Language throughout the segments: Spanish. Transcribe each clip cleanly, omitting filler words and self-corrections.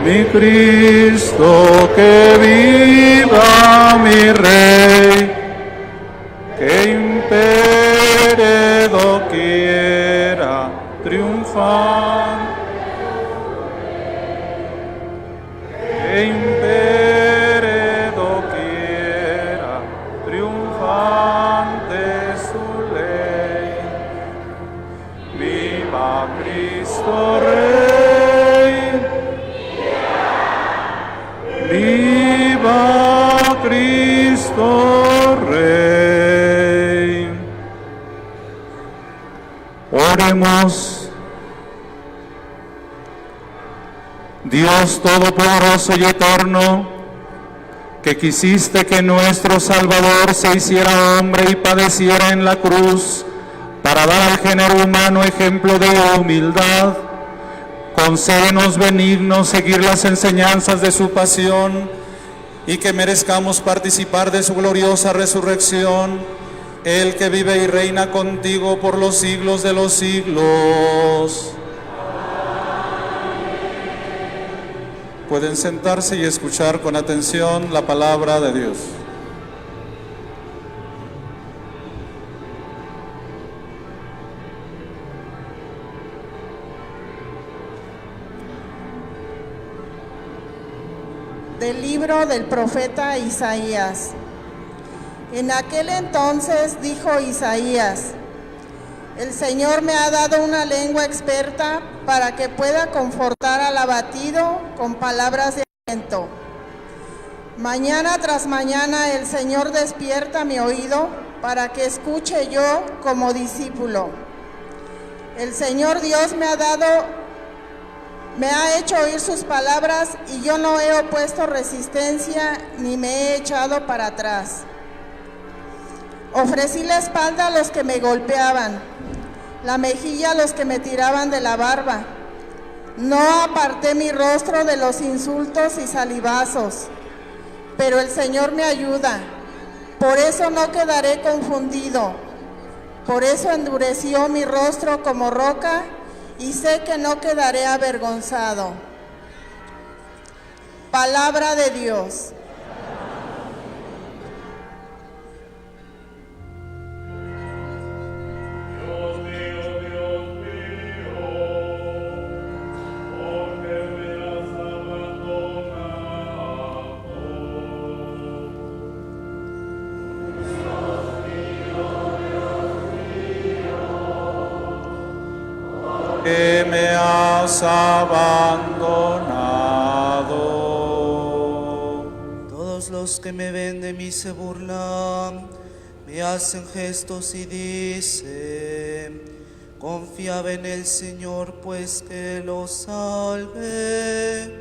mi Cristo, que viva mi Rey, que impere doquiera, triunfante, que impere doquiera, triunfante su ley. Viva Cristo Rey, viva Cristo Rey. Oremos. Dios Todopoderoso y Eterno, que quisiste que nuestro Salvador se hiciera hombre y padeciera en la cruz para dar al género humano ejemplo de humildad, concédenos benignos seguir las enseñanzas de su pasión y que merezcamos participar de su gloriosa resurrección, Él que vive y reina contigo por los siglos de los siglos. Pueden sentarse y escuchar con atención la palabra de Dios. Del libro del profeta Isaías. En aquel entonces dijo Isaías: el Señor me ha dado una lengua experta para que pueda confortar al abatido con palabras de aliento. Mañana tras mañana el Señor despierta mi oído para que escuche yo como discípulo. El Señor Dios me ha hecho oír sus palabras y yo no he opuesto resistencia ni me he echado para atrás. Ofrecí la espalda a los que me golpeaban, la mejilla a los que me tiraban de la barba. No aparté mi rostro de los insultos y salivazos, pero el Señor me ayuda. Por eso no quedaré confundido. Por eso endureció mi rostro como roca y sé que no quedaré avergonzado. Palabra de Dios. Que me has abandonado. Todos los que me ven de mí se burlan, me hacen gestos y dicen: confiaba en el Señor, pues que lo salve.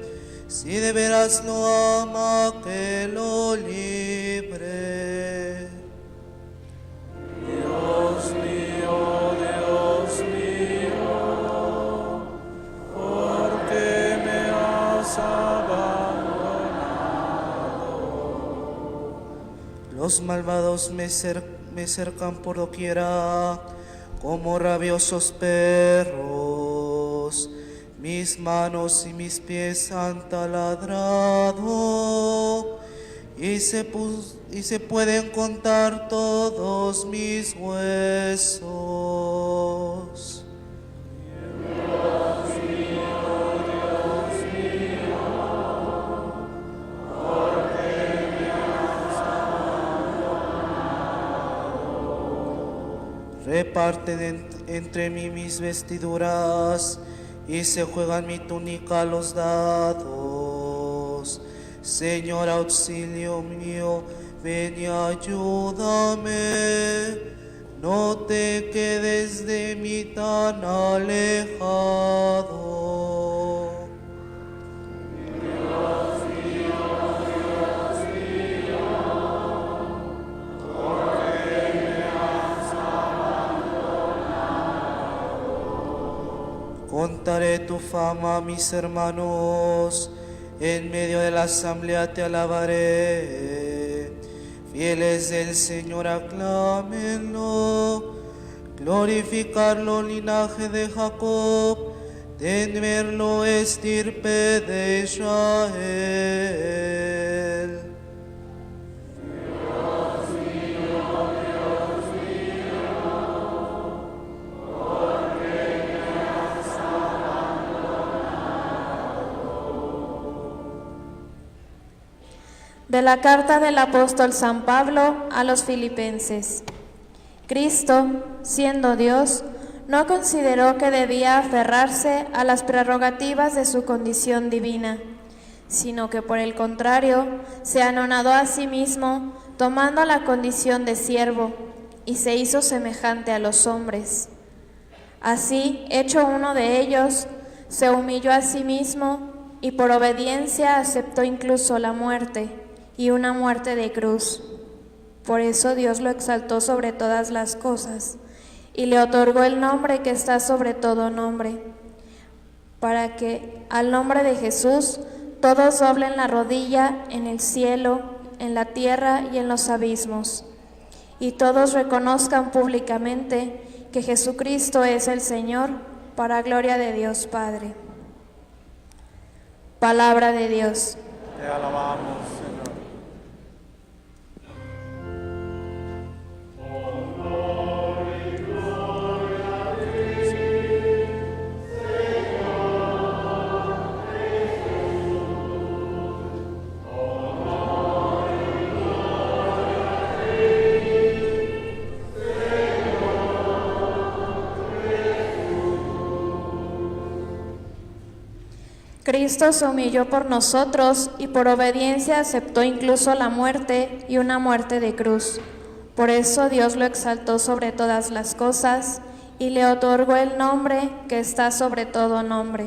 Si de veras lo ama, que lo libre. Dios mío, ¿por qué me has abandonado? Los malvados me cercan por doquiera como rabiosos perros. Mis manos y mis pies han taladrado y se pueden contar todos mis huesos. Reparte entre mí mis vestiduras y se juegan mi túnica los dados. Señor, auxilio mío, ven y ayúdame. No te quedes de mí tan alejado. Contaré tu fama a mis hermanos, en medio de la asamblea te alabaré. Fieles del Señor, aclámenlo. Glorificarlo, linaje de Jacob, tenerlo estirpe de Israel. De la carta del apóstol San Pablo a los Filipenses. Cristo, siendo Dios, no consideró que debía aferrarse a las prerrogativas de su condición divina, sino que por el contrario se anonadó a sí mismo, tomando la condición de siervo, y se hizo semejante a los hombres. Así, hecho uno de ellos, se humilló a sí mismo y por obediencia aceptó incluso la muerte, y una muerte de cruz. Por eso Dios lo exaltó sobre todas las cosas y le otorgó el nombre que está sobre todo nombre, para que al nombre de Jesús todos doblen la rodilla en el cielo, en la tierra y en los abismos, y todos reconozcan públicamente que Jesucristo es el Señor, para gloria de Dios Padre. Palabra de Dios. Te alabamos, Señor. Cristo se humilló por nosotros y por obediencia aceptó incluso la muerte y una muerte de cruz. Por eso Dios lo exaltó sobre todas las cosas y le otorgó el nombre que está sobre todo nombre.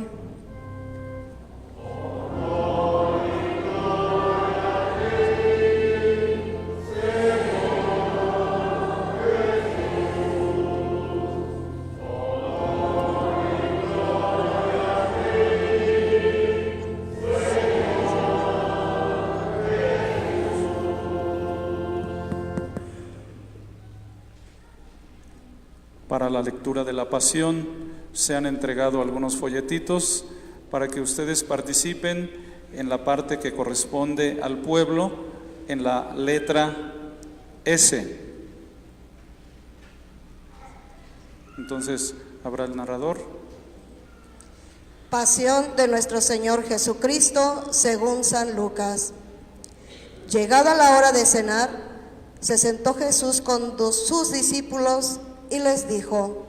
Para la lectura de la Pasión se han entregado algunos folletitos para que ustedes participen en la parte que corresponde al pueblo, en la letra S. Entonces, habrá el narrador. Pasión de nuestro Señor Jesucristo según San Lucas. Llegada la hora de cenar, se sentó Jesús con sus discípulos y les dijo: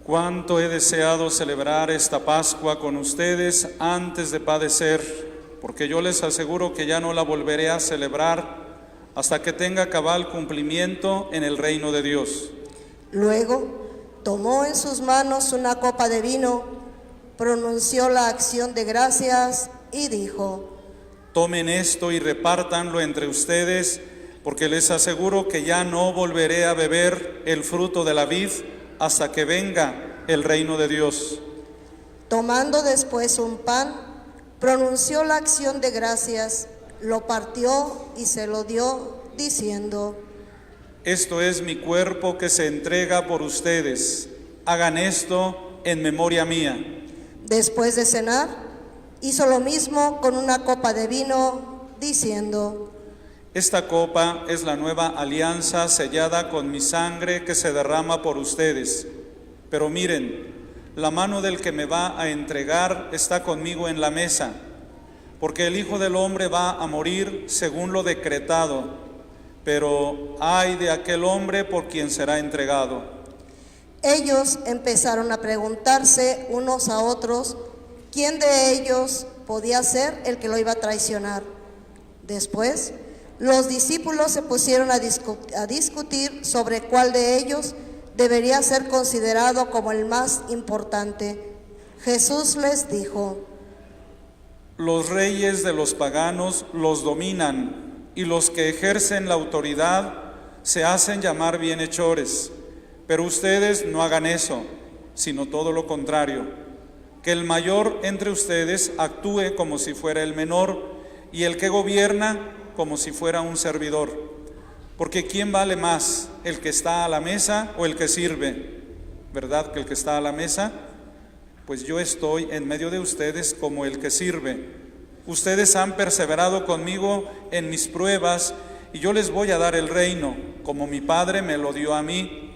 Cuánto he deseado celebrar esta Pascua con ustedes antes de padecer, porque yo les aseguro que ya no la volveré a celebrar hasta que tenga cabal cumplimiento en el reino de Dios. Luego tomó en sus manos una copa de vino, pronunció la acción de gracias y dijo: Tomen esto y repártanlo entre ustedes, porque les aseguro que ya no volveré a beber el fruto de la vid hasta que venga el reino de Dios. Tomando después un pan, pronunció la acción de gracias, lo partió y se lo dio, diciendo: Esto es mi cuerpo que se entrega por ustedes. Hagan esto en memoria mía. Después de cenar, hizo lo mismo con una copa de vino, diciendo: Esta copa es la nueva alianza sellada con mi sangre que se derrama por ustedes. Pero miren, la mano del que me va a entregar está conmigo en la mesa, porque el Hijo del Hombre va a morir según lo decretado, pero ay de aquel hombre por quien será entregado. Ellos empezaron a preguntarse unos a otros quién de ellos podía ser el que lo iba a traicionar. Después, los discípulos se pusieron a discutir sobre cuál de ellos debería ser considerado como el más importante. Jesús les dijo: Los reyes de los paganos los dominan, y los que ejercen la autoridad se hacen llamar bienhechores. Pero ustedes no hagan eso, sino todo lo contrario. Que el mayor entre ustedes actúe como si fuera el menor, y el que gobierna como si fuera un servidor. Porque ¿quién vale más, el que está a la mesa o el que sirve? ¿Verdad que el que está a la mesa? pues yo estoy en medio de ustedes como el que sirve. Ustedes han perseverado conmigo en mis pruebas, y yo les voy a dar el reino, como mi Padre me lo dio a mí,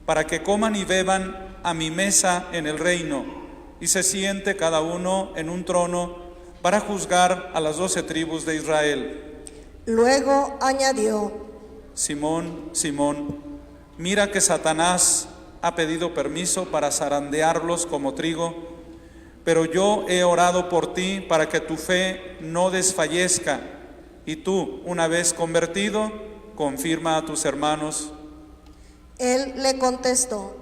para que coman y beban a mi mesa en el reino, y se siente cada uno en un trono para juzgar a las 12 tribus de Israel. Luego añadió: Simón, Simón, mira que Satanás ha pedido permiso para zarandearlos como trigo, pero yo he orado por ti para que tu fe no desfallezca, y tú, una vez convertido, confirma a tus hermanos. Él le contestó: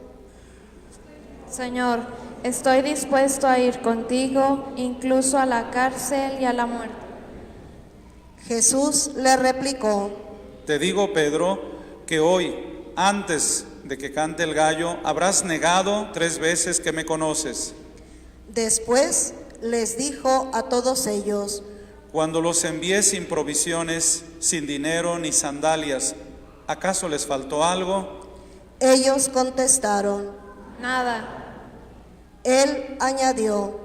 Señor, estoy dispuesto a ir contigo, incluso a la cárcel y a la muerte. Jesús le replicó: Te digo, Pedro, que hoy, antes de que cante el gallo, habrás negado 3 veces que me conoces. Después les dijo a todos ellos: Cuando los envié sin provisiones, sin dinero ni sandalias, ¿acaso les faltó algo? Ellos contestaron: Nada. Él añadió: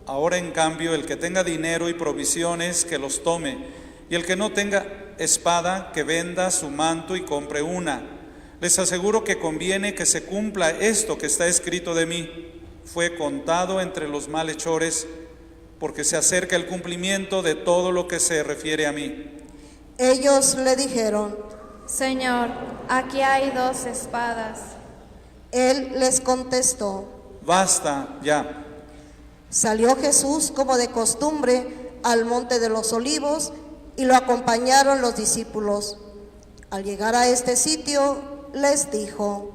Ahora, en cambio, el que tenga dinero y provisiones, que los tome, y el que no tenga espada, que venda su manto y compre una. Les aseguro que conviene que se cumpla esto que está escrito de mí. Fue contado entre los malhechores, porque se acerca el cumplimiento de todo lo que se refiere a mí. Ellos le dijeron: Señor, aquí hay 2 espadas. Él les contestó: Basta ya. Salió Jesús como de costumbre al monte de los Olivos, y lo acompañaron los discípulos. Al llegar a este sitio, les dijo: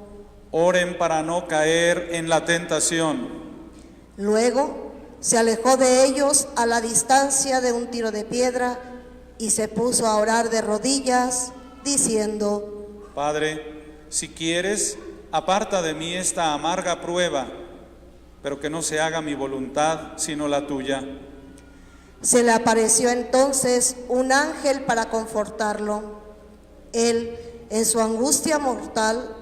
Oren para no caer en la tentación. Luego se alejó de ellos a la distancia de un tiro de piedra y se puso a orar de rodillas, diciendo: Padre, si quieres, aparta de mí esta amarga prueba, pero que no se haga mi voluntad, sino la tuya. Se le apareció entonces un ángel para confortarlo. Él, en su angustia mortal,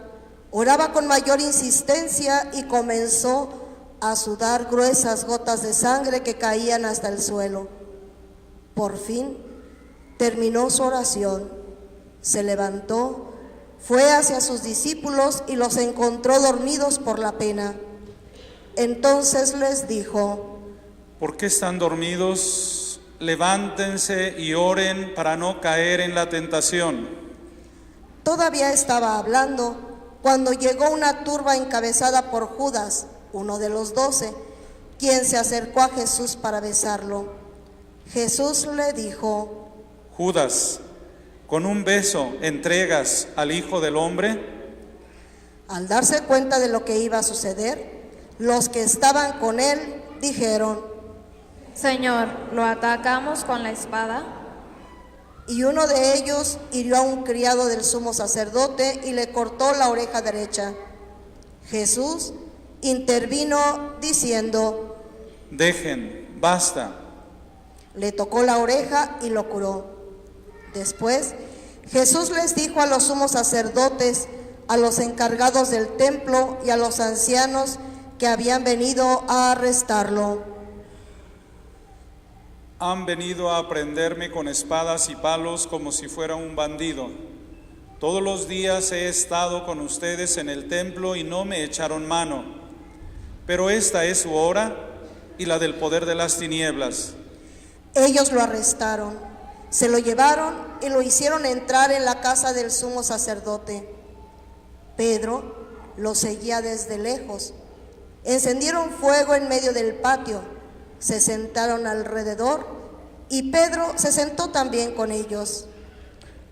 oraba con mayor insistencia y comenzó a sudar gruesas gotas de sangre que caían hasta el suelo. Por fin terminó su oración, se levantó, fue hacia sus discípulos y los encontró dormidos por la pena. Entonces les dijo: ¿Por qué están dormidos? Levántense y oren para no caer en la tentación. Todavía estaba hablando cuando llegó una turba encabezada por Judas, uno de los 12, quien se acercó a Jesús para besarlo. Jesús le dijo: Judas, ¿con un beso entregas al Hijo del Hombre? Al darse cuenta de lo que iba a suceder, los que estaban con él dijeron: Señor, ¿lo atacamos con la espada? Y uno de ellos hirió a un criado del sumo sacerdote y le cortó la oreja derecha. Jesús intervino diciendo: Dejen, basta. Le tocó la oreja y lo curó. Después, Jesús les dijo a los sumos sacerdotes, a los encargados del templo y a los ancianos que habían venido a arrestarlo: Han venido a prenderme con espadas y palos como si fuera un bandido. Todos los días he estado con ustedes en el templo y no me echaron mano. Pero esta es su hora y la del poder de las tinieblas. Ellos lo arrestaron, se lo llevaron y lo hicieron entrar en la casa del sumo sacerdote. Pedro lo seguía desde lejos. Encendieron fuego en medio del patio, se sentaron alrededor y Pedro se sentó también con ellos.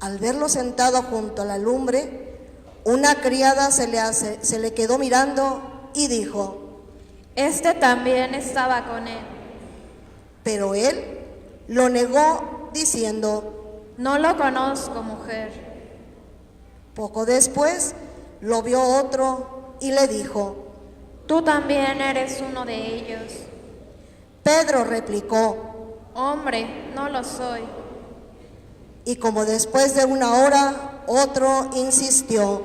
Al verlo sentado junto a la lumbre, una criada se le quedó mirando y dijo: Este también estaba con él. Pero él lo negó diciendo: No lo conozco, mujer. Poco después lo vio otro y le dijo: Tú también eres uno de ellos. Pedro replicó: Hombre, no lo soy. Y como después de una hora, otro insistió: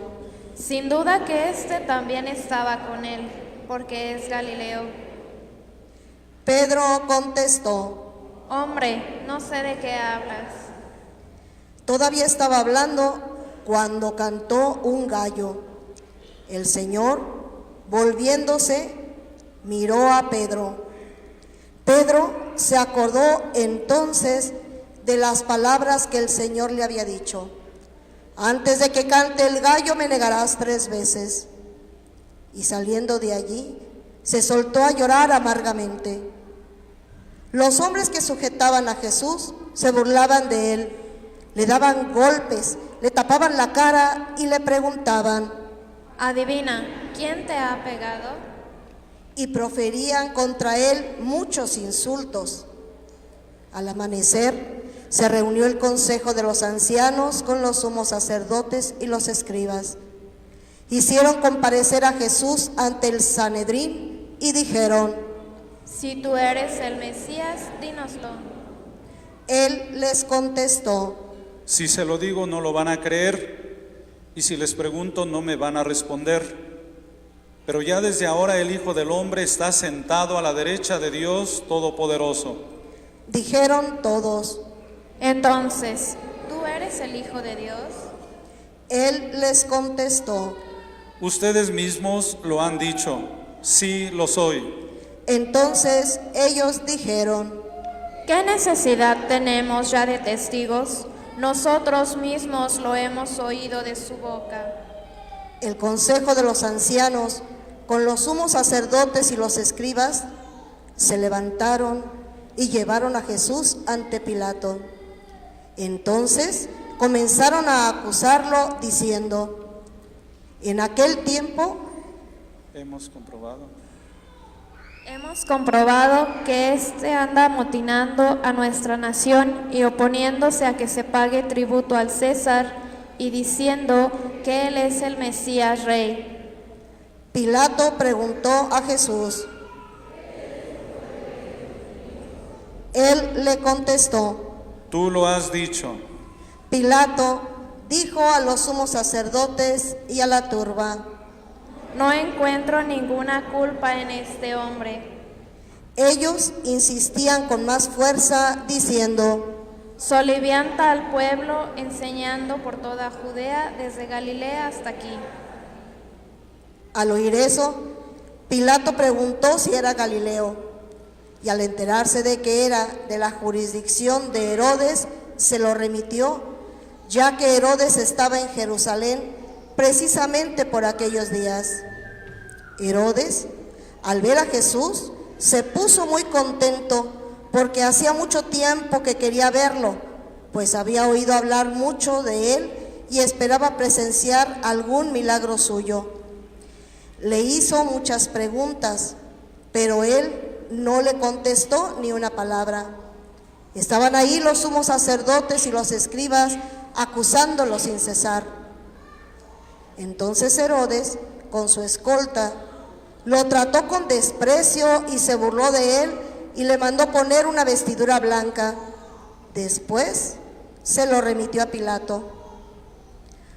Sin duda que este también estaba con él, porque es Galileo. Pedro contestó: Hombre, no sé de qué hablas. todavía estaba hablando cuando cantó un gallo. El Señor, volviéndose, miró a Pedro. Pedro se acordó entonces de las palabras que el Señor le había dicho: antes de que cante el gallo me negarás 3 veces. Y saliendo de allí, se soltó a llorar amargamente. Los hombres que sujetaban a Jesús se burlaban de él, le daban golpes, le tapaban la cara y le preguntaban, Adivina, ¿quién te ha pegado? y proferían contra él muchos insultos. Al amanecer, se reunió el consejo de los ancianos con los sumos sacerdotes y los escribas. Hicieron comparecer a Jesús ante el Sanedrín y dijeron: Si tú eres el Mesías, dínoslo. Él les contestó: Si se lo digo no lo van a creer, y si les pregunto no me van a responder. Pero ya desde ahora el Hijo del Hombre está sentado a la derecha de Dios Todopoderoso. Dijeron todos. Entonces, ¿tú eres el Hijo de Dios? Él les contestó: Ustedes mismos lo han dicho, sí lo soy. Entonces ellos dijeron: ¿Qué necesidad tenemos ya de testigos? Nosotros mismos lo hemos oído de su boca. El consejo de los ancianos, con los sumos sacerdotes y los escribas, se levantaron y llevaron a Jesús ante Pilato. Entonces comenzaron a acusarlo diciendo: en aquel tiempo Hemos comprobado que éste anda amotinando a nuestra nación y oponiéndose a que se pague tributo al César y diciendo que él es el Mesías Rey. Pilato preguntó a Jesús. Él le contestó. Tú lo has dicho. Pilato dijo a los sumos sacerdotes y a la turba: No encuentro ninguna culpa en este hombre. Ellos insistían con más fuerza diciendo: Solivianta al pueblo enseñando por toda Judea, desde Galilea hasta aquí. Al oír eso, Pilato preguntó si era Galileo, y al enterarse de que era de la jurisdicción de Herodes, se lo remitió, ya que Herodes estaba en Jerusalén precisamente por aquellos días. Herodes, al ver a Jesús, se puso muy contento porque hacía mucho tiempo que quería verlo, pues había oído hablar mucho de él y esperaba presenciar algún milagro suyo. Le hizo muchas preguntas, pero él no le contestó ni una palabra. Estaban ahí los sumos sacerdotes y los escribas acusándolo sin cesar. Entonces Herodes, con su escolta, lo trató con desprecio y se burló de él y le mandó poner una vestidura blanca. Después se lo remitió a Pilato.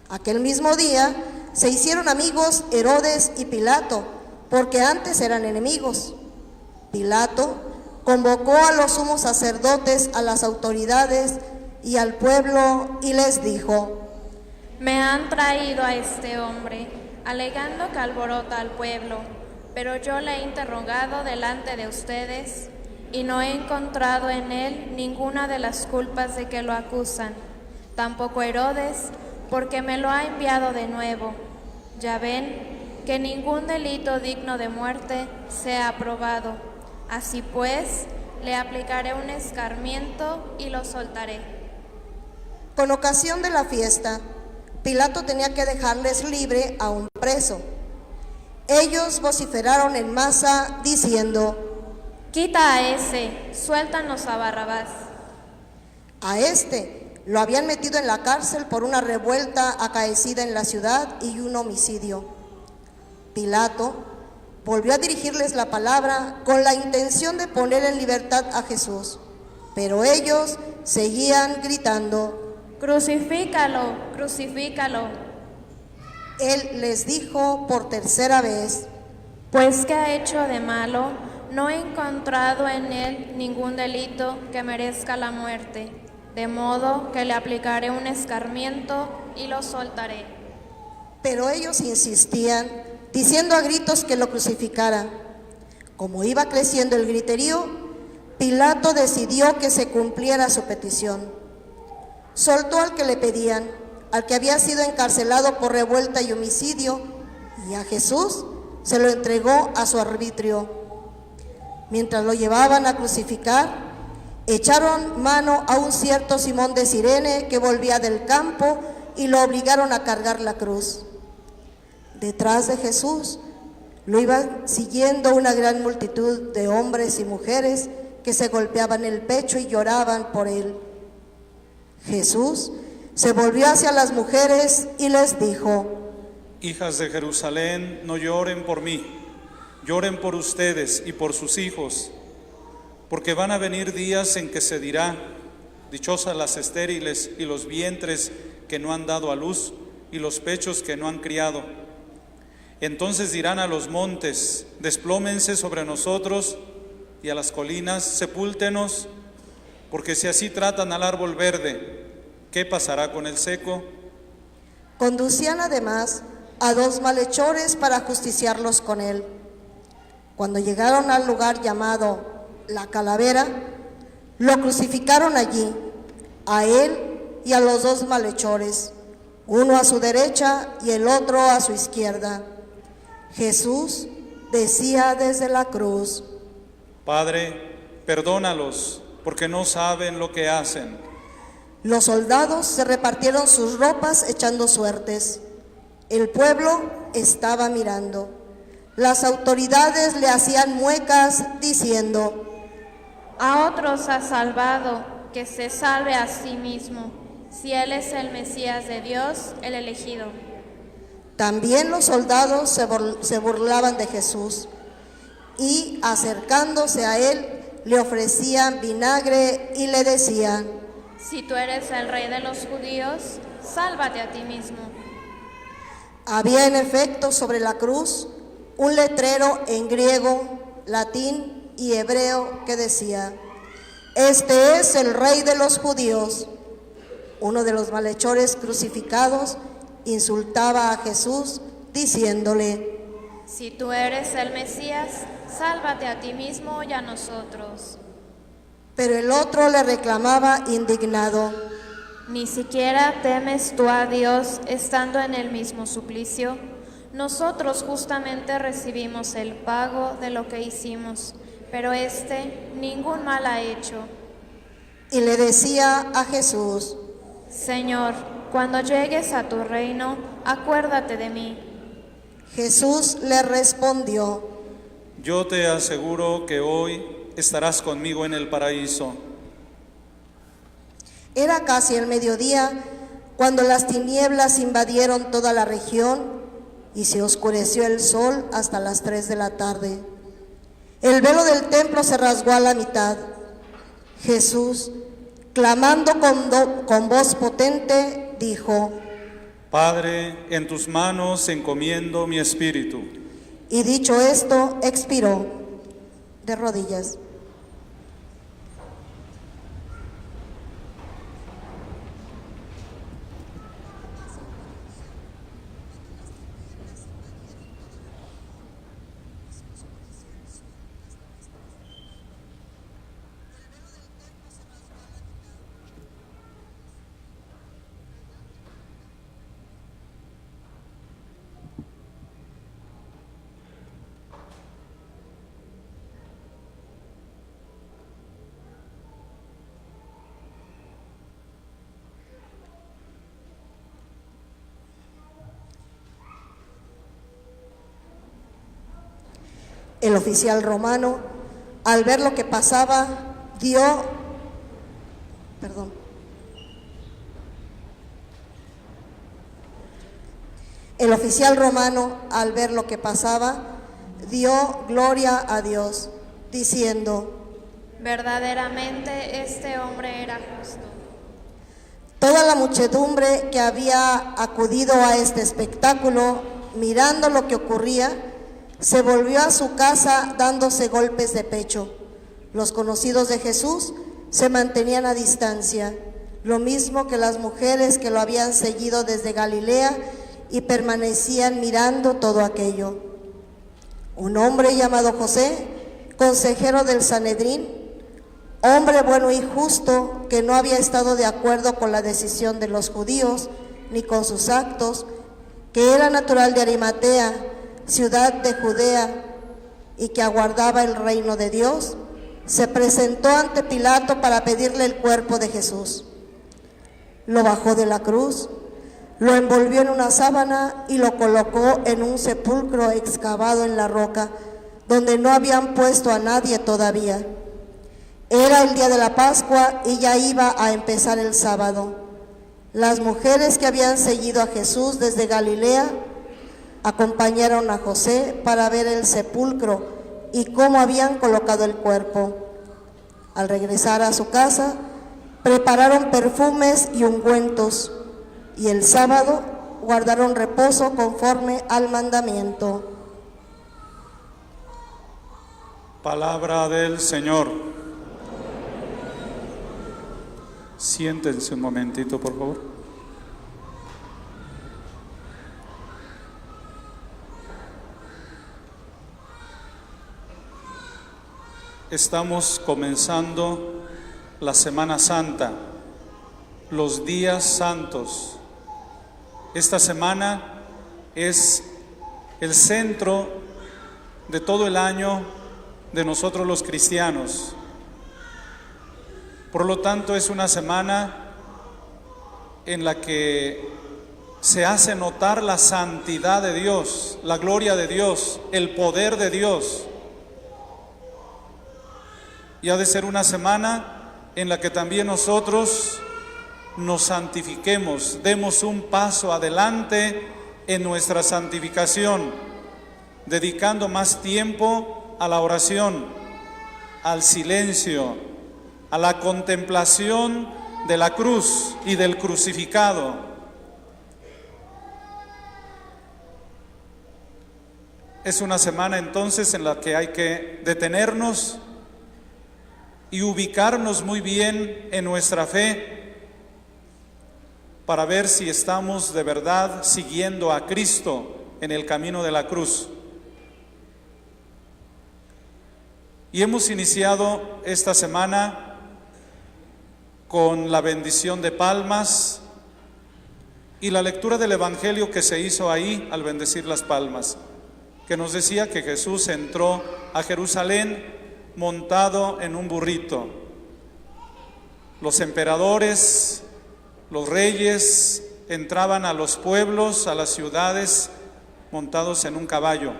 Aquel mismo día se hicieron amigos Herodes y Pilato, porque antes eran enemigos. Pilato convocó a los sumos sacerdotes, a las autoridades y al pueblo y les dijo: Me han traído a este hombre, alegando que alborota al pueblo, pero yo le he interrogado delante de ustedes y no he encontrado en él ninguna de las culpas de que lo acusan. Tampoco Herodes, porque me lo ha enviado de nuevo. Ya ven que ningún delito digno de muerte se ha probado. Así pues, le aplicaré un escarmiento y lo soltaré. Con ocasión de la fiesta, Pilato tenía que dejarles libre a un preso. Ellos vociferaron en masa diciendo: Quita a ese, suéltanos a Barrabás. A este lo habían metido en la cárcel por una revuelta acaecida en la ciudad y un homicidio. Pilato volvió a dirigirles la palabra con la intención de poner en libertad a Jesús, pero ellos seguían gritando: Crucifícalo, crucifícalo. Él les dijo por tercera vez: Pues ¿qué ha hecho de malo? no he encontrado en él ningún delito que merezca la muerte, de modo que le aplicaré un escarmiento y lo soltaré. Pero ellos insistían, diciendo a gritos que lo crucificara. Como iba creciendo el griterío, Pilato decidió que se cumpliera su petición. Soltó al que le pedían, al que había sido encarcelado por revuelta y homicidio, y a Jesús se lo entregó a su arbitrio. Mientras lo llevaban a crucificar, echaron mano a un cierto Simón de Cirene que volvía del campo y lo obligaron a cargar la cruz. Detrás de Jesús lo iba siguiendo una gran multitud de hombres y mujeres que se golpeaban el pecho y lloraban por él. Jesús se volvió hacia las mujeres y les dijo: Hijas de Jerusalén, no lloren por mí, lloren por ustedes y por sus hijos, porque van a venir días en que se dirá: dichosas las estériles y los vientres que no han dado a luz y los pechos que no han criado. Entonces dirán a los montes: desplómense sobre nosotros, y a las colinas: sepúltenos, porque si así tratan al árbol verde, ¿qué pasará con el seco? Conducían además a 2 malhechores para justiciarlos con él. Cuando llegaron al lugar llamado La Calavera, lo crucificaron allí, a él y a los 2 malhechores, uno a su derecha y el otro a su izquierda. Jesús decía desde la cruz: Padre, perdónalos, porque no saben lo que hacen. Los soldados se repartieron sus ropas echando suertes. El pueblo estaba mirando. Las autoridades le hacían muecas diciendo: A otros ha salvado, que se salve a sí mismo, si él es el Mesías de Dios, el elegido. También los soldados se burlaban de Jesús y, acercándose a él, le ofrecían vinagre y le decían: Si tú eres el rey de los judíos, sálvate a ti mismo. Había en efecto sobre la cruz un letrero en griego, latín y hebreo que decía: Este es el rey de los judíos. Uno de los malhechores crucificados insultaba a Jesús diciéndole: Si tú eres el Mesías, sálvate a ti mismo y a nosotros. Pero el otro le reclamaba indignado: ¿Ni siquiera temes tú a Dios estando en el mismo suplicio? Nosotros justamente recibimos el pago de lo que hicimos, pero éste ningún mal ha hecho. Y le decía a Jesús: Señor, cuando llegues a tu reino, acuérdate de mí. Jesús le respondió: Yo te aseguro que hoy estarás conmigo en el paraíso. Era casi el mediodía cuando las tinieblas invadieron toda la región y se oscureció el sol hasta las 3 de la tarde. El velo del templo se rasgó a la mitad. Jesús, clamando con voz potente, dijo: Padre, en tus manos encomiendo mi espíritu. Y dicho esto, expiró de rodillas. El oficial romano, al ver lo que pasaba, El oficial romano, al ver lo que pasaba, dio gloria a Dios, diciendo: Verdaderamente este hombre era justo. Toda la muchedumbre que había acudido a este espectáculo, mirando lo que ocurría, se volvió a su casa dándose golpes de pecho. Los conocidos de Jesús se mantenían a distancia, lo mismo que las mujeres que lo habían seguido desde Galilea y permanecían mirando todo aquello. Un hombre llamado José, consejero del Sanedrín, hombre bueno y justo, que no había estado de acuerdo con la decisión de los judíos ni con sus actos, que era natural de Arimatea, ciudad de Judea, y que aguardaba el reino de Dios, se presentó ante Pilato para pedirle el cuerpo de Jesús. Lo bajó de la cruz, lo envolvió en una sábana y lo colocó en un sepulcro excavado en la roca, donde no habían puesto a nadie todavía. Era el día de la Pascua y ya iba a empezar el sábado. Las mujeres que habían seguido a Jesús desde Galilea acompañaron a José para ver el sepulcro y cómo habían colocado el cuerpo. Al regresar a su casa, prepararon perfumes y ungüentos, y el sábado guardaron reposo conforme al mandamiento. Palabra del Señor. Siéntense un momentito, por favor. Estamos comenzando la Semana Santa, los días santos. Esta semana es el centro de todo el año de nosotros los cristianos. Por lo tanto, es una semana en la que se hace notar la santidad de Dios, la gloria de Dios, el poder de Dios. Y ha de ser una semana en la que también nosotros nos santifiquemos, demos un paso adelante en nuestra santificación, dedicando más tiempo a la oración, al silencio, a la contemplación de la cruz y del crucificado. Es una semana entonces en la que hay que detenernos y ubicarnos muy bien en nuestra fe para ver si estamos de verdad siguiendo a Cristo en el camino de la cruz. Y hemos iniciado esta semana con la bendición de palmas y la lectura del Evangelio que se hizo ahí al bendecir las palmas, que nos decía que Jesús entró a Jerusalén montado en un burrito. Los emperadores, los reyes entraban a los pueblos, a las ciudades, montados en un caballo.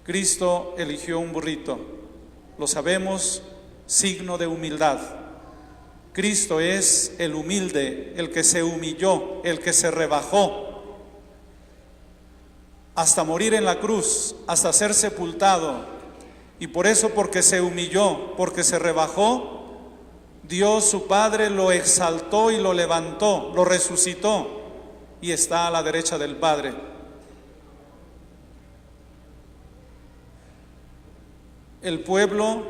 Cristo eligió un burrito, lo sabemos, signo de humildad. Cristo es el humilde, el que se humilló, el que se rebajó hasta morir en la cruz, hasta ser sepultado. Y por eso, porque se humilló, porque se rebajó, Dios su Padre lo exaltó y lo levantó, lo resucitó y está a la derecha del Padre. El pueblo,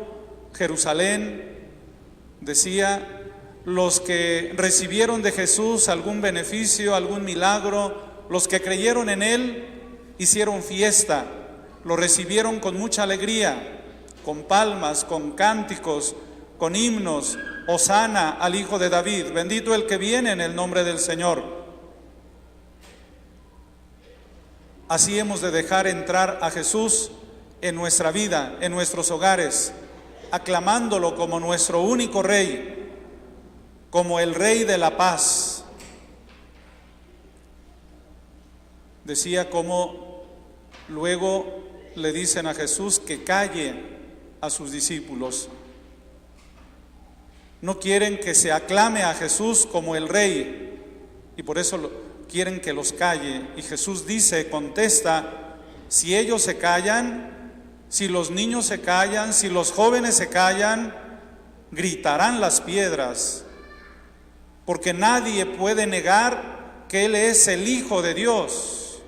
Jerusalén, decía, los que recibieron de Jesús algún beneficio, algún milagro, los que creyeron en Él, hicieron fiesta, lo recibieron con mucha alegría, con palmas, con cánticos, con himnos. Hosana al Hijo de David, bendito el que viene en el nombre del Señor. Así hemos de dejar entrar a Jesús en nuestra vida, en nuestros hogares, aclamándolo como nuestro único Rey, como el Rey de la paz. Decía cómo luego le dicen a Jesús que calle a sus discípulos. No quieren que se aclame a Jesús como el Rey y por eso quieren que los calle. Y Jesús dice, contesta, si ellos se callan, si los niños se callan, si los jóvenes se callan, gritarán las piedras, porque nadie puede negar que Él es el Hijo de Dios.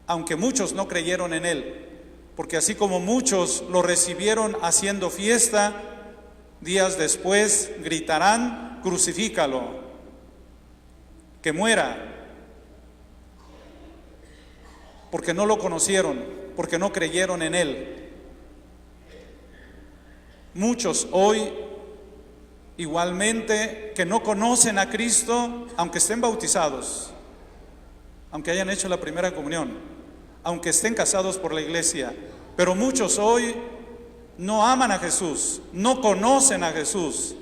aunque muchos no creyeron en Él, porque así como muchos lo recibieron haciendo fiesta, días después gritarán: crucifícalo, que muera, porque no lo conocieron, porque no creyeron en Él. Muchos hoy, igualmente, que no conocen a Cristo, aunque estén bautizados, aunque hayan hecho la primera comunión, aunque estén casados por la iglesia, pero muchos hoy no aman a Jesús, no conocen a Jesús,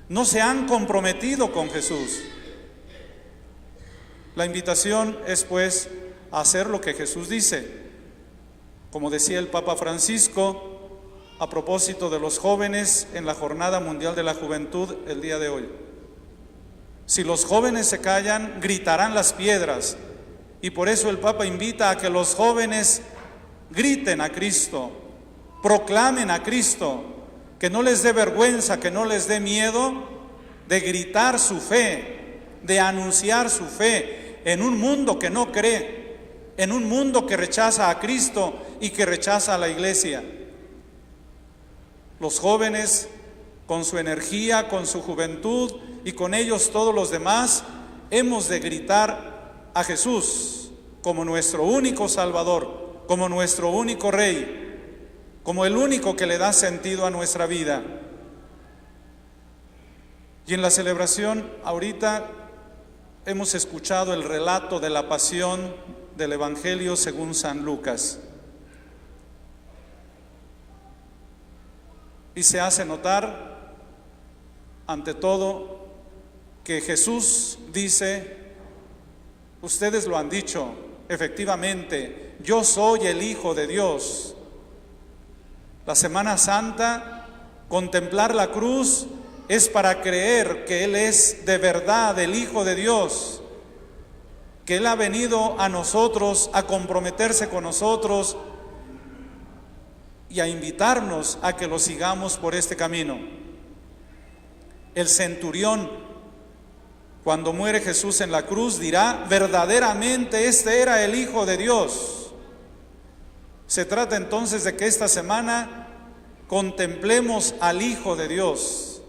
no se han comprometido con Jesús. La invitación es pues a hacer lo que Jesús dice, como decía el Papa Francisco a propósito de los jóvenes en la Jornada Mundial de la Juventud el día de hoy. Si los jóvenes se callan, gritarán las piedras, y por eso el Papa invita a que los jóvenes griten a Cristo, proclamen a Cristo, que no les dé vergüenza, que no les dé miedo de gritar su fe, de anunciar su fe en un mundo que no cree, en un mundo que rechaza a Cristo y que rechaza a la iglesia. Los jóvenes, con su energía, con su juventud y con ellos todos los demás, hemos de gritar a Jesús como nuestro único Salvador, como nuestro único Rey, como el único que le da sentido a nuestra vida. Y en la celebración ahorita hemos escuchado el relato de la pasión del Evangelio según San Lucas. Y se hace notar, ante todo, que Jesús dice: ustedes lo han dicho, efectivamente, yo soy el Hijo de Dios. La Semana Santa, contemplar la cruz, es para creer que Él es de verdad el Hijo de Dios, que Él ha venido a nosotros a comprometerse con nosotros y a invitarnos a que lo sigamos por este camino. El centurión, cuando muere Jesús en la cruz, dirá: verdaderamente este era el Hijo de Dios. Se trata entonces de que esta semana contemplemos al Hijo de Dios,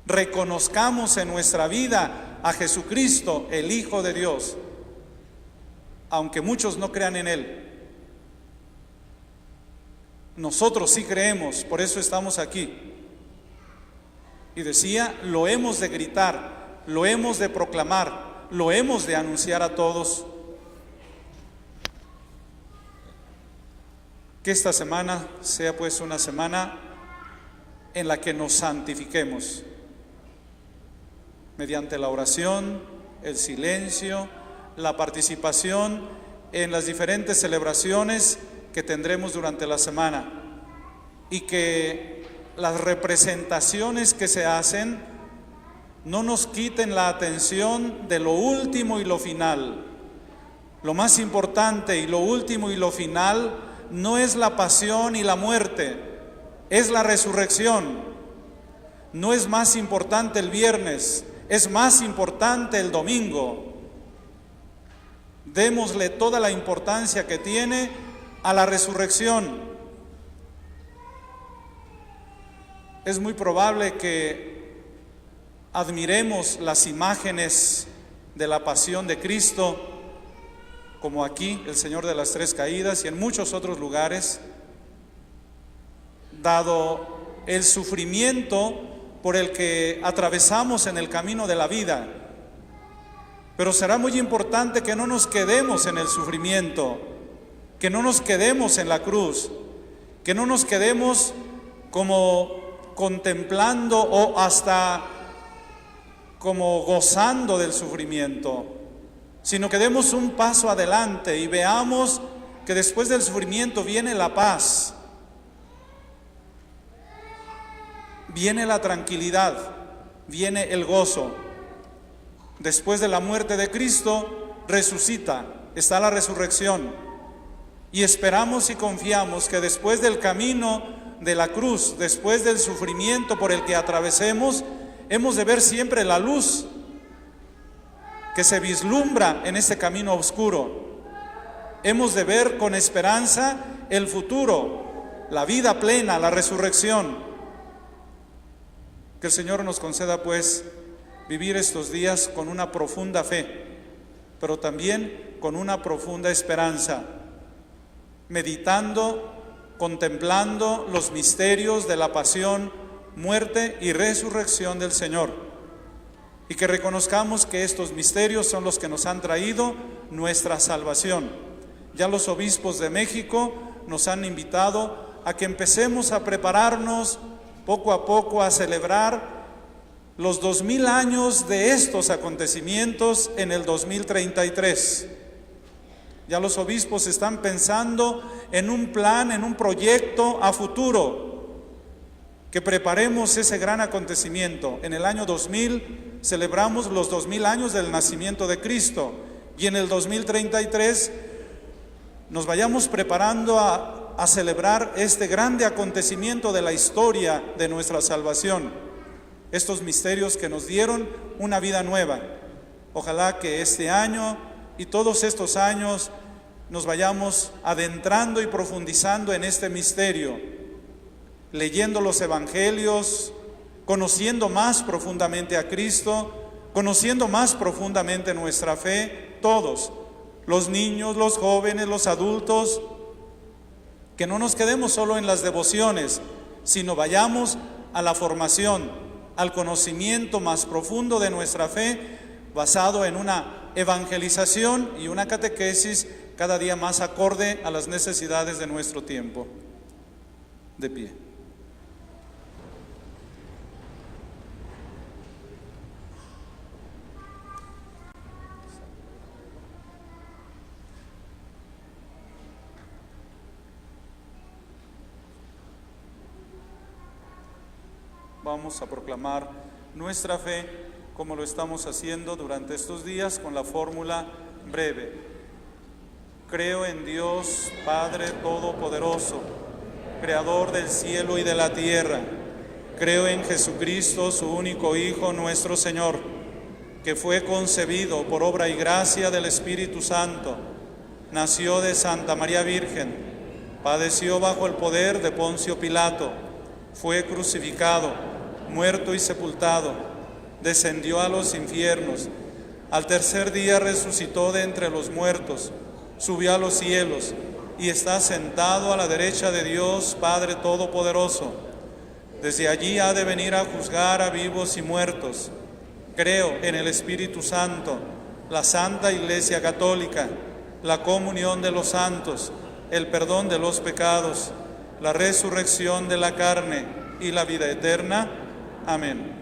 reconozcamos en nuestra vida a Jesucristo, el Hijo de Dios, aunque muchos no crean en Él. Nosotros sí creemos, por eso estamos aquí. Y decía, lo hemos de gritar, lo hemos de proclamar, lo hemos de anunciar a todos. Que esta semana sea pues una semana en la que nos santifiquemos, mediante la oración, el silencio, la participación en las diferentes celebraciones que tendremos durante la semana, y que las representaciones que se hacen no nos quiten la atención de lo último y lo final. Lo más importante y lo último y lo final no es la pasión y la muerte, es la resurrección. No es más importante el viernes, es más importante el domingo. Démosle toda la importancia que tiene a la resurrección. Es muy probable que admiremos las imágenes de la pasión de Cristo, como aquí, el Señor de las Tres Caídas, y en muchos otros lugares, dado el sufrimiento por el que atravesamos en el camino de la vida. Pero será muy importante que no nos quedemos en el sufrimiento, que no nos quedemos en la cruz, que no nos quedemos como contemplando o hasta como gozando del sufrimiento, sino que demos un paso adelante y veamos que después del sufrimiento viene la paz, viene la tranquilidad, viene el gozo. Después de la muerte de Cristo, resucita, está la resurrección. Y esperamos y confiamos que después del camino de la cruz, después del sufrimiento por el que atravesemos, hemos de ver siempre la luz. que se vislumbra en este camino oscuro. Hemos de ver con esperanza el futuro, la vida plena, la resurrección. Que el Señor nos conceda pues vivir estos días con una profunda fe, pero también con una profunda esperanza, meditando, contemplando los misterios de la pasión, muerte y resurrección del Señor, y que reconozcamos que estos misterios son los que nos han traído nuestra salvación. Ya los obispos de México nos han invitado a que empecemos a prepararnos poco a poco a celebrar los 2000 años de estos acontecimientos en el 2033. Ya los obispos están pensando en un plan, en un proyecto a futuro, que preparemos ese gran acontecimiento. En el año 2000 celebramos los 2000 años del nacimiento de Cristo, y en el 2033 nos vayamos preparando a celebrar este grande acontecimiento de la historia de nuestra salvación, estos misterios que nos dieron una vida nueva. Ojalá que este año y todos estos años nos vayamos adentrando y profundizando en este misterio, leyendo los evangelios, conociendo más profundamente a Cristo, conociendo más profundamente nuestra fe, todos, los niños, los jóvenes, los adultos, que no nos quedemos solo en las devociones, sino vayamos a la formación, al conocimiento más profundo de nuestra fe, basado en una evangelización y una catequesis cada día más acorde a las necesidades de nuestro tiempo. De pie. Vamos a proclamar nuestra fe como lo estamos haciendo durante estos días con la fórmula breve. Creo en Dios, Padre Todopoderoso, Creador del cielo y de la tierra. Creo en Jesucristo, su único Hijo, nuestro Señor, que fue concebido por obra y gracia del Espíritu Santo, nació de Santa María Virgen, padeció bajo el poder de Poncio Pilato, fue crucificado, muerto y sepultado, descendió a los infiernos, al tercer día resucitó de entre los muertos, subió a los cielos y está sentado a la derecha de Dios Padre Todopoderoso. Desde allí ha de venir a juzgar a vivos y muertos. Creo en el Espíritu Santo, la Santa Iglesia Católica, la comunión de los santos, el perdón de los pecados, la resurrección de la carne y la vida eterna. Amén.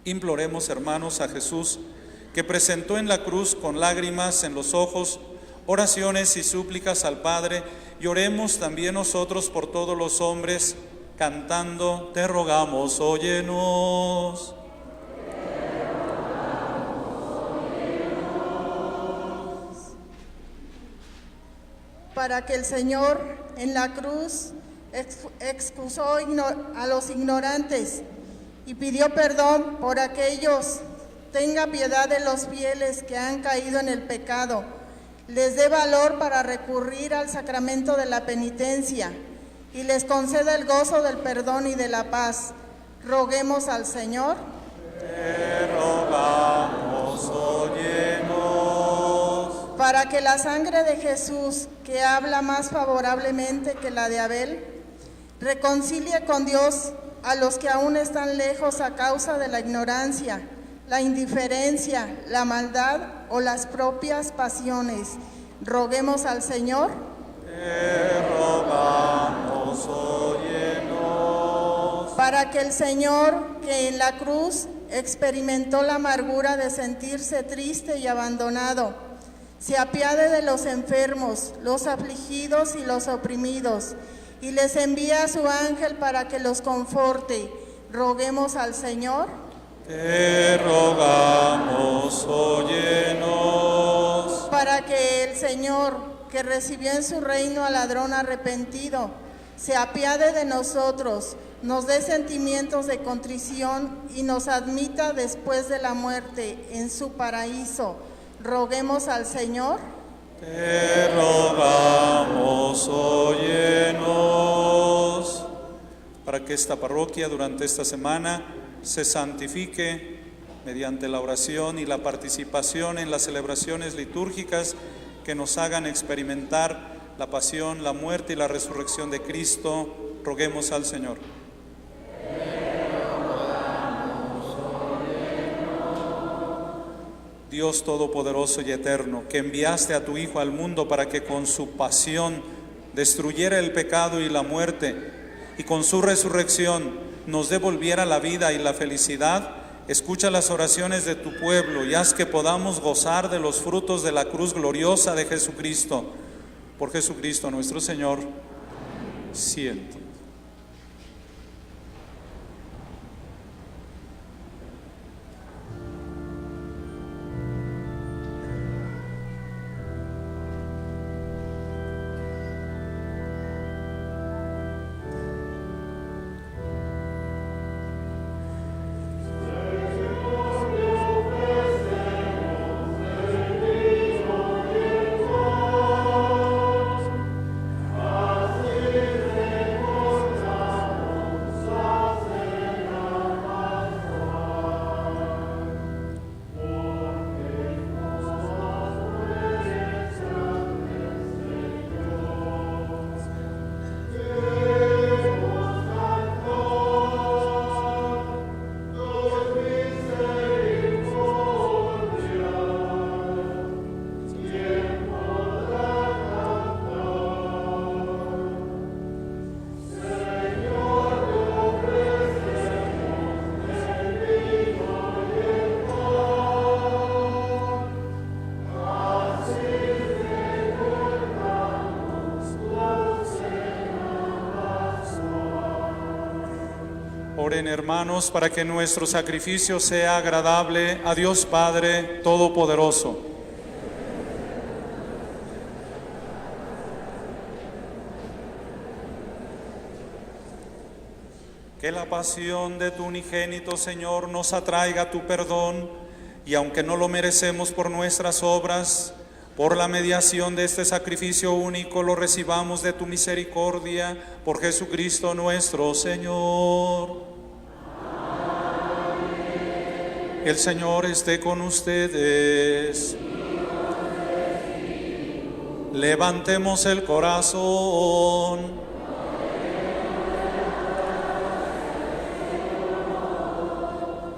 Imploremos, hermanos, a Jesús, que presentó en la cruz con lágrimas en los ojos, oraciones y súplicas al Padre, y oremos también nosotros por todos los hombres, cantando: te rogamos, óyenos. Para que el Señor en la cruz excusó a los ignorantes y pidió perdón por aquellos, tenga piedad de los fieles que han caído en el pecado, les dé valor para recurrir al sacramento de la penitencia y les conceda el gozo del perdón y de la paz. Roguemos al Señor. Te rogamos, óyenos. Para que la sangre de Jesús, que habla más favorablemente que la de Abel, reconcilie con Dios a los que aún están lejos a causa de la ignorancia, la indiferencia, la maldad o las propias pasiones. Roguemos al Señor. Te rogamos, óyenos. Para que el Señor, que en la cruz experimentó la amargura de sentirse triste y abandonado, se apiade de los enfermos, los afligidos y los oprimidos, y les envía a su ángel para que los conforte. Roguemos al Señor. Te rogamos, óyenos. Para que el Señor, que recibió en su reino al ladrón arrepentido, se apiade de nosotros, nos dé sentimientos de contrición y nos admita después de la muerte en su paraíso. Roguemos al Señor. Te rogamos, óyenos. Para que esta parroquia durante esta semana se santifique mediante la oración y la participación en las celebraciones litúrgicas que nos hagan experimentar la pasión, la muerte y la resurrección de Cristo, roguemos al Señor. Dios Todopoderoso y Eterno, que enviaste a tu Hijo al mundo para que con su pasión destruyera el pecado y la muerte, y con su resurrección nos devolviera la vida y la felicidad, escucha las oraciones de tu pueblo y haz que podamos gozar de los frutos de la cruz gloriosa de Jesucristo. Por Jesucristo nuestro Señor. Siento. Oren, hermanos, para que nuestro sacrificio sea agradable a Dios Padre Todopoderoso. Que la pasión de tu unigénito, Señor, nos atraiga a tu perdón, y aunque no lo merecemos por nuestras obras, por la mediación de este sacrificio único, lo recibamos de tu misericordia, por Jesucristo nuestro Señor. Amén. El Señor esté con ustedes. Levantemos el corazón.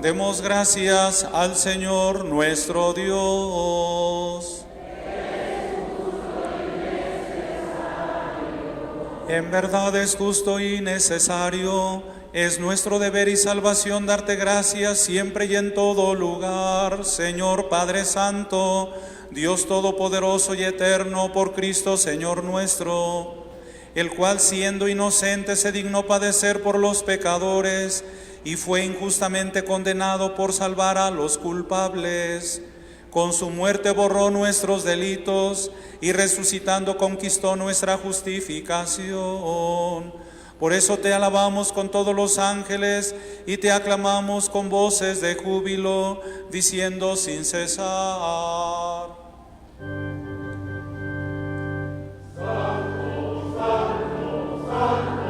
Demos gracias al Señor nuestro Dios. En verdad es justo y necesario, es nuestro deber y salvación darte gracias siempre y en todo lugar, Señor Padre Santo, Dios Todopoderoso y Eterno, por Cristo Señor nuestro, el cual siendo inocente se dignó padecer por los pecadores y fue injustamente condenado por salvar a los culpables. Con su muerte borró nuestros delitos y resucitando conquistó nuestra justificación. Por eso te alabamos con todos los ángeles y te aclamamos con voces de júbilo, diciendo sin cesar: Santo, Santo, Santo.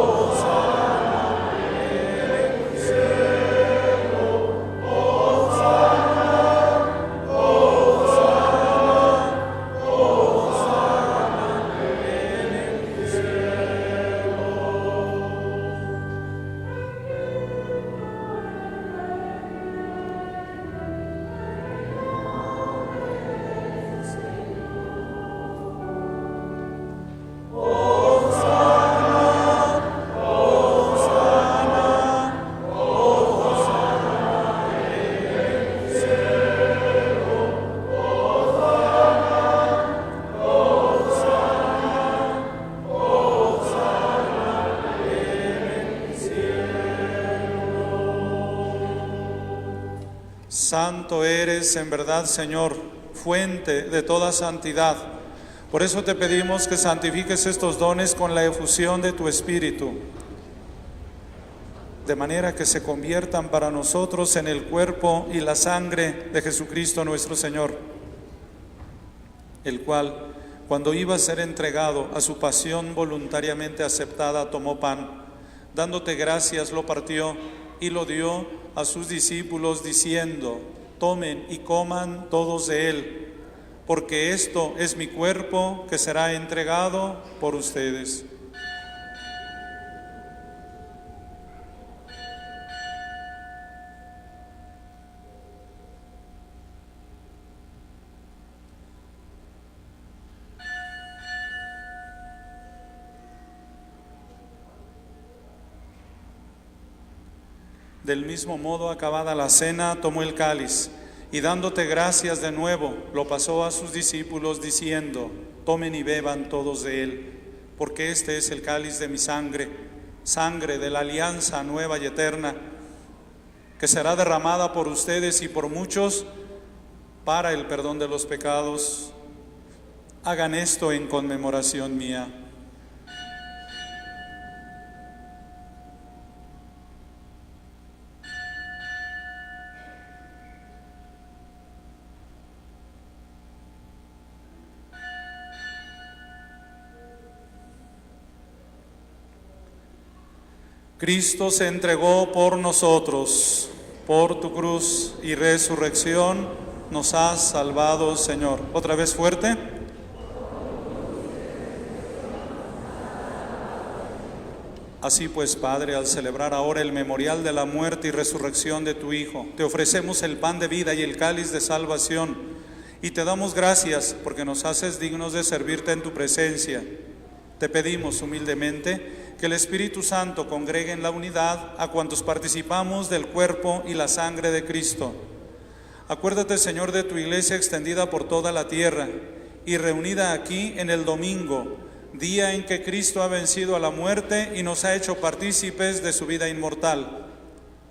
Hosanna, Santo eres en verdad, Señor, fuente de toda santidad. Por eso te pedimos que santifiques estos dones con la efusión de tu Espíritu, de manera que se conviertan para nosotros en el cuerpo y la sangre de Jesucristo nuestro Señor, el cual, cuando iba a ser entregado a su pasión voluntariamente aceptada, tomó pan, dándote gracias, lo partió y lo dio a sus discípulos, diciendo: tomen y coman todos de él, porque esto es mi cuerpo que será entregado por ustedes. Del mismo modo, acabada la cena, tomó el cáliz y dándote gracias de nuevo, lo pasó a sus discípulos diciendo: tomen y beban todos de él, porque este es el cáliz de mi sangre, sangre de la alianza nueva y eterna, que será derramada por ustedes y por muchos para el perdón de los pecados. Hagan esto en conmemoración mía. Cristo se entregó por nosotros, por tu cruz y resurrección nos has salvado, Señor. Otra vez fuerte. Así pues, Padre, al celebrar ahora el memorial de la muerte y resurrección de tu Hijo, te ofrecemos el pan de vida y el cáliz de salvación, y te damos gracias porque nos haces dignos de servirte en tu presencia. Te pedimos humildemente que el Espíritu Santo congregue en la unidad a cuantos participamos del cuerpo y la sangre de Cristo. Acuérdate, Señor, de tu iglesia extendida por toda la tierra y reunida aquí en el domingo, día en que Cristo ha vencido a la muerte y nos ha hecho partícipes de su vida inmortal.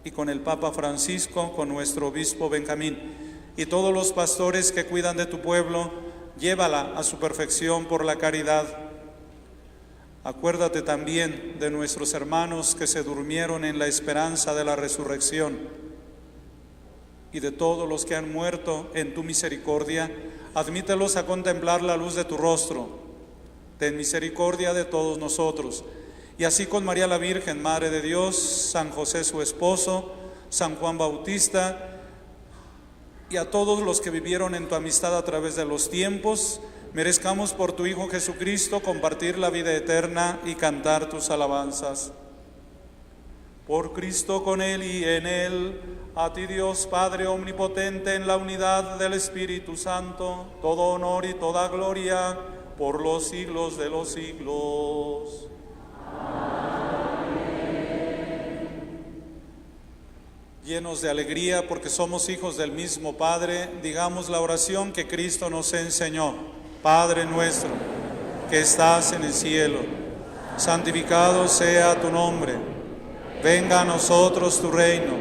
Y con el Papa Francisco, con nuestro obispo Benjamín y todos los pastores que cuidan de tu pueblo, llévala a su perfección por la caridad. Acuérdate también de nuestros hermanos que se durmieron en la esperanza de la resurrección y de todos los que han muerto en tu misericordia. Admítelos a contemplar la luz de tu rostro. Ten misericordia de todos nosotros. Y así con María la Virgen, Madre de Dios, San José su esposo, San Juan Bautista y a todos los que vivieron en tu amistad a través de los tiempos, merezcamos por tu Hijo Jesucristo compartir la vida eterna y cantar tus alabanzas. Por Cristo, con Él y en Él, a ti Dios Padre omnipotente, en la unidad del Espíritu Santo, todo honor y toda gloria por los siglos de los siglos. Llenos de alegría porque somos hijos del mismo Padre, digamos la oración que Cristo nos enseñó. Padre nuestro, que estás en el cielo, santificado sea tu nombre. Venga a nosotros tu reino.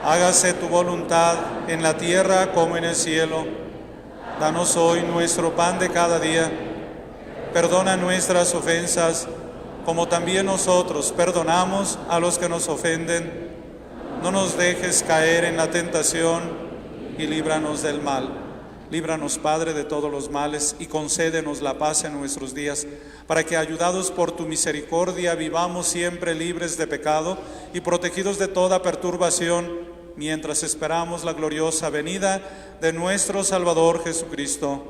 Hágase tu voluntad en la tierra como en el cielo. Danos hoy nuestro pan de cada día. Perdona nuestras ofensas, como también nosotros perdonamos a los que nos ofenden. No nos dejes caer en la tentación y líbranos del mal. Líbranos, Padre, de todos los males y concédenos la paz en nuestros días, para que, ayudados por tu misericordia, vivamos siempre libres de pecado y protegidos de toda perturbación, mientras esperamos la gloriosa venida de nuestro Salvador Jesucristo.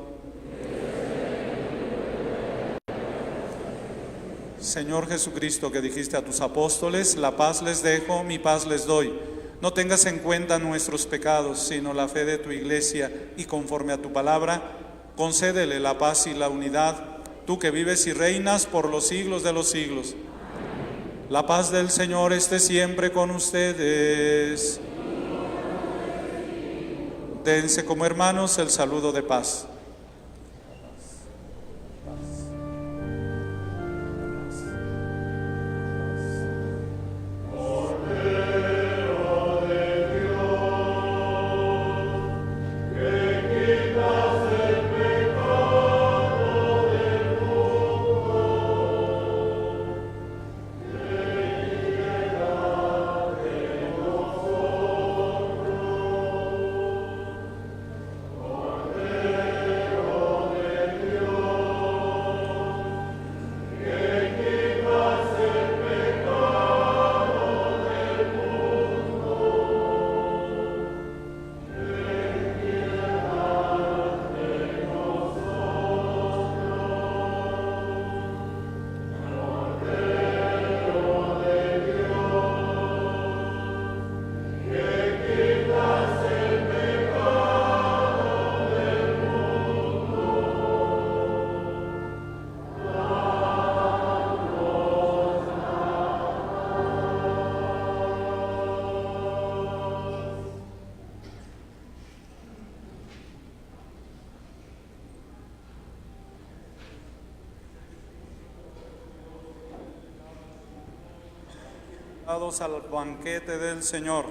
Señor Jesucristo, que dijiste a tus apóstoles: la paz les dejo, mi paz les doy. No tengas en cuenta nuestros pecados, sino la fe de tu iglesia, y conforme a tu palabra, concédele la paz y la unidad, tú que vives y reinas por los siglos de los siglos. La paz del Señor esté siempre con ustedes. Dense como hermanos el saludo de paz. Invitados al banquete del Señor.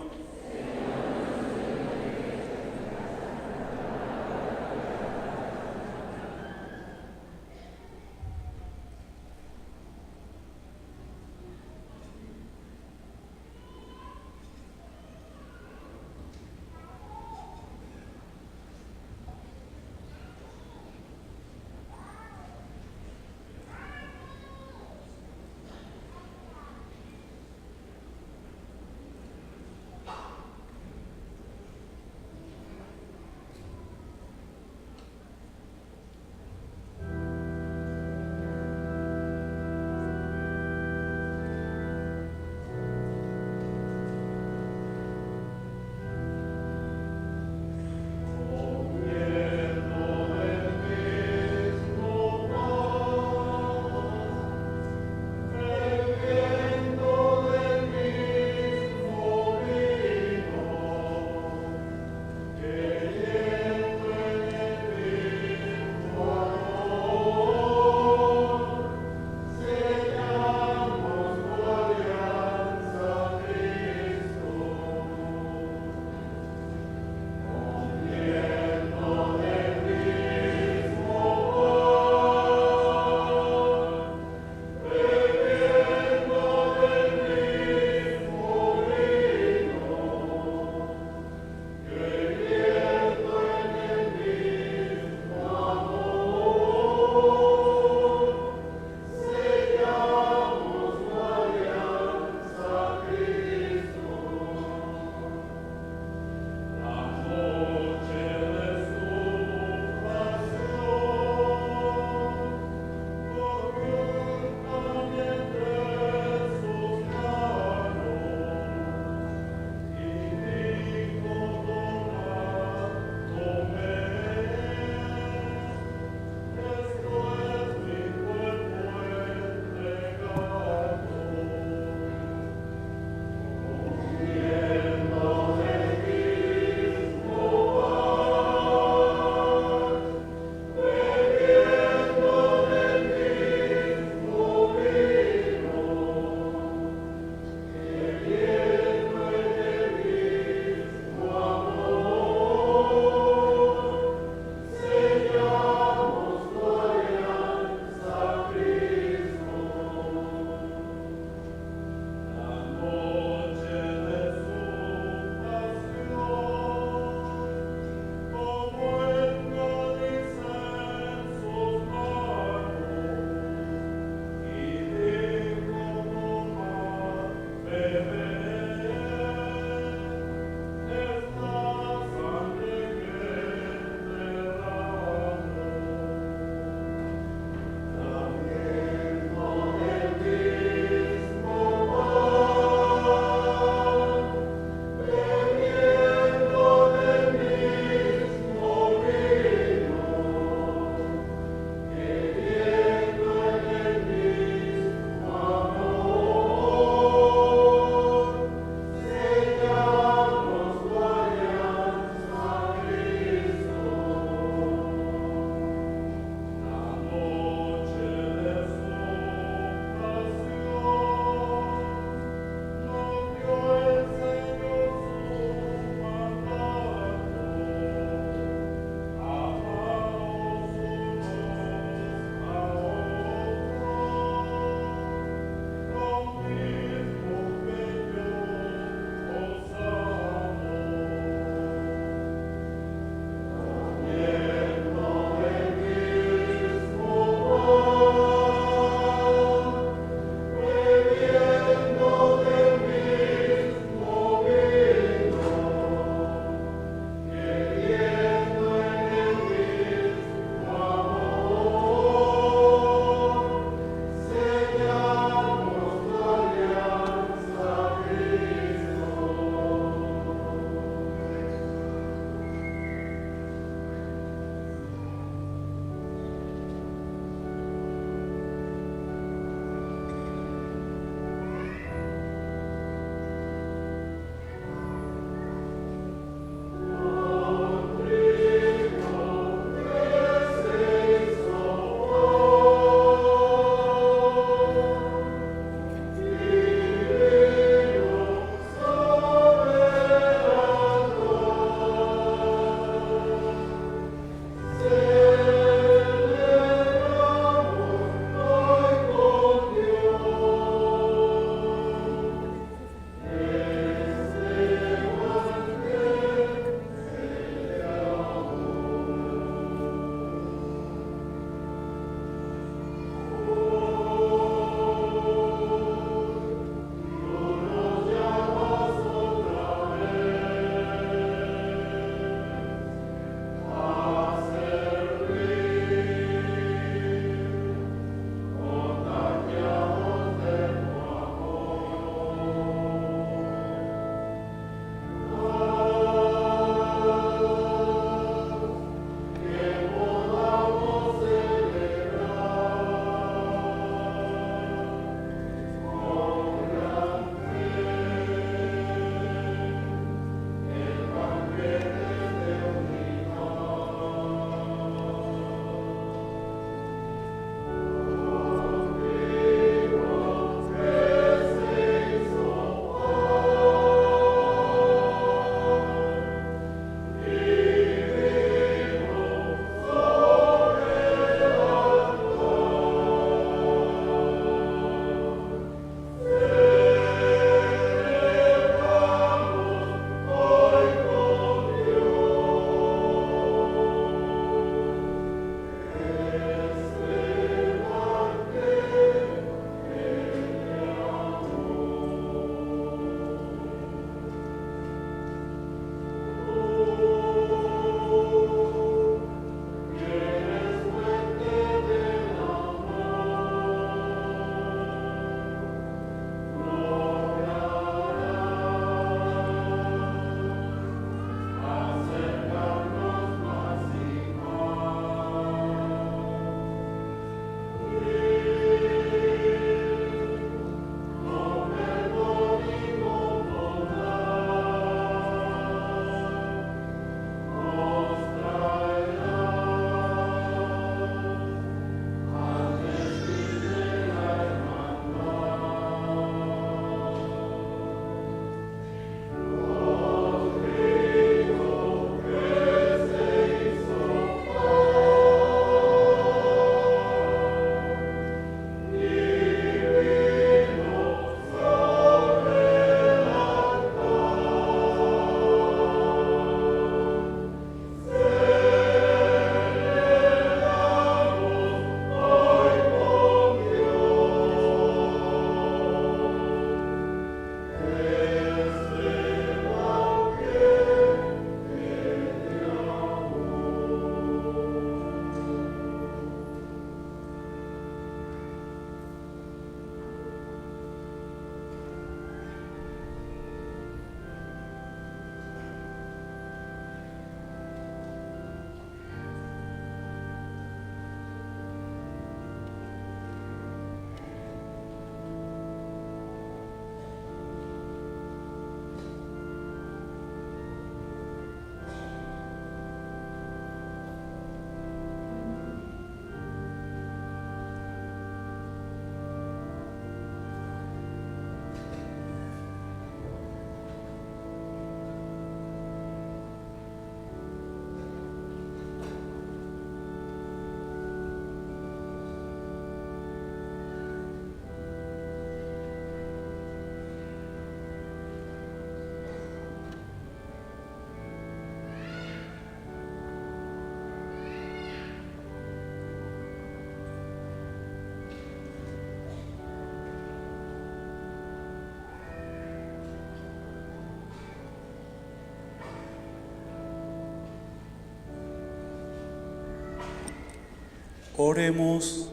Oremos.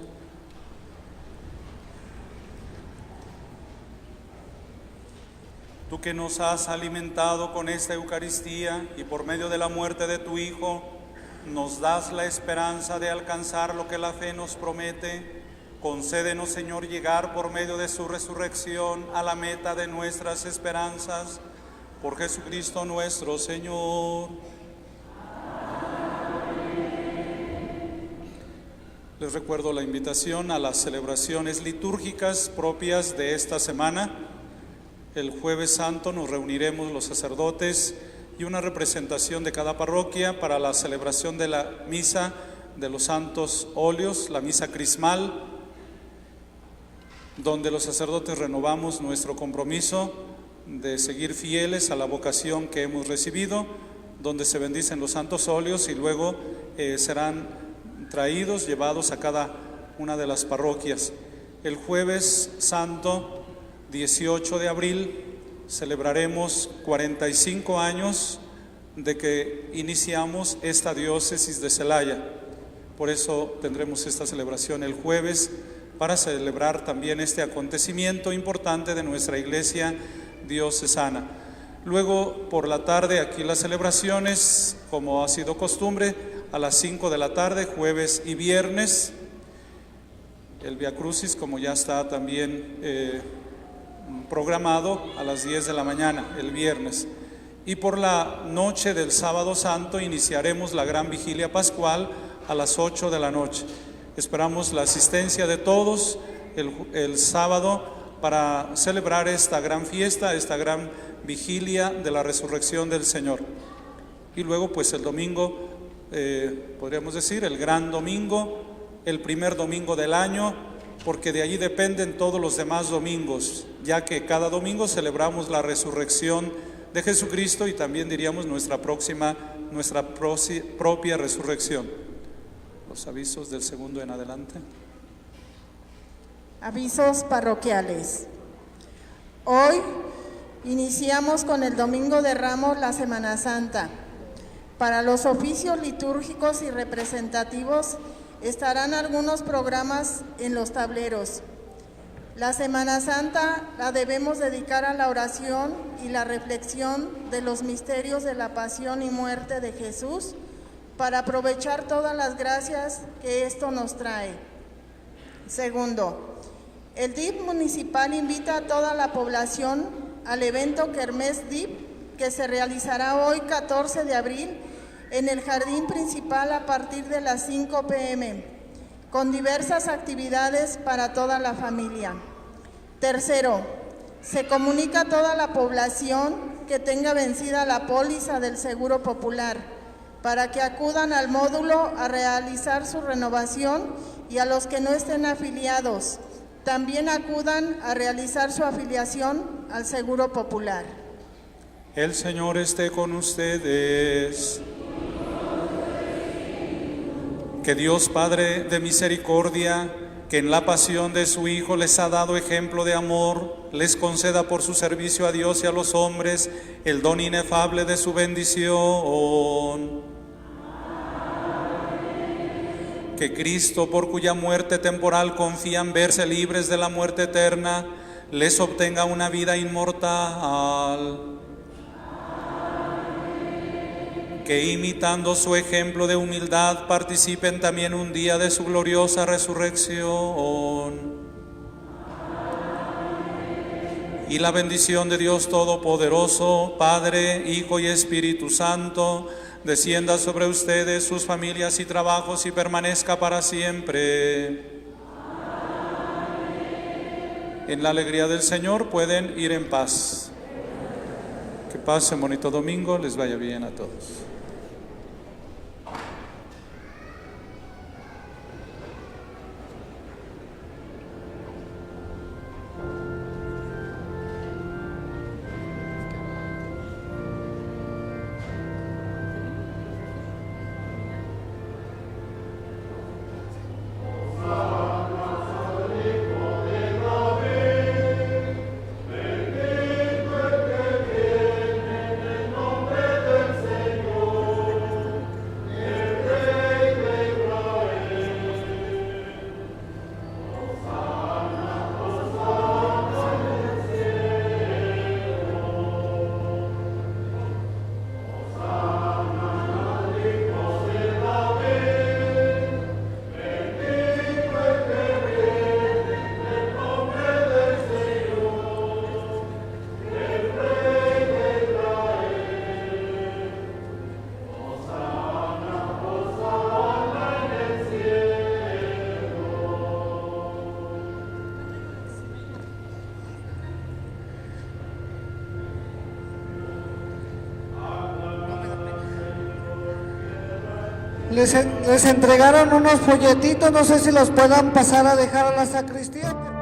Tú que nos has alimentado con esta Eucaristía y por medio de la muerte de tu Hijo, nos das la esperanza de alcanzar lo que la fe nos promete. Concédenos, Señor, llegar por medio de su resurrección a la meta de nuestras esperanzas. Por Jesucristo nuestro Señor. Les recuerdo la invitación a las celebraciones litúrgicas propias de esta semana. El Jueves Santo nos reuniremos los sacerdotes y una representación de cada parroquia para la celebración de la misa de los santos óleos, la misa crismal, donde los sacerdotes renovamos nuestro compromiso de seguir fieles a la vocación que hemos recibido, donde se bendicen los santos óleos y luego serán traídos, llevados a cada una de las parroquias. El Jueves Santo 18 de abril celebraremos 45 años de que iniciamos esta diócesis de Celaya. Por eso tendremos esta celebración el jueves para celebrar también este acontecimiento importante de nuestra iglesia diocesana. Luego por la tarde aquí las celebraciones, como ha sido costumbre, a las 5 de la tarde, jueves y viernes. El Via Crucis, como ya está también programado, a las 10 de la mañana, el viernes. Y por la noche del sábado santo iniciaremos la gran vigilia pascual a las 8 de la noche. Esperamos la asistencia de todos el sábado para celebrar esta gran fiesta, esta gran vigilia de la resurrección del Señor. Y luego pues el domingo, podríamos decir, el gran domingo, el primer domingo del año, porque de allí dependen todos los demás domingos, ya que cada domingo celebramos la resurrección de Jesucristo y también diríamos nuestra propia resurrección. Los avisos del segundo en adelante. Avisos parroquiales. Hoy iniciamos con el Domingo de Ramos la Semana Santa. Para los oficios litúrgicos y representativos estarán algunos programas en los tableros. La Semana Santa la debemos dedicar a la oración y la reflexión de los misterios de la pasión y muerte de Jesús para aprovechar todas las gracias que esto nos trae. Segundo, el DIF municipal invita a toda la población al evento Kermés DIF que se realizará hoy 14 de abril en el jardín principal a partir de las 5 p.m., con diversas actividades para toda la familia. Tercero, se comunica a toda la población que tenga vencida la póliza del Seguro Popular para que acudan al módulo a realizar su renovación y a los que no estén afiliados, también acudan a realizar su afiliación al Seguro Popular. El Señor esté con ustedes. Que Dios Padre de misericordia, que en la pasión de su Hijo les ha dado ejemplo de amor, les conceda por su servicio a Dios y a los hombres el don inefable de su bendición. Que Cristo, por cuya muerte temporal confían verse libres de la muerte eterna, les obtenga una vida inmortal. Que imitando su ejemplo de humildad participen también un día de su gloriosa resurrección. Y la bendición de Dios Todopoderoso, Padre, Hijo y Espíritu Santo, descienda sobre ustedes, sus familias y trabajos y permanezca para siempre. En la alegría del Señor pueden ir en paz. Que pasen bonito domingo, les vaya bien a todos. Bendito el que viene en el nombre del Señor. Les entregaron unos folletitos, no sé si los puedan pasar a dejar a la sacristía.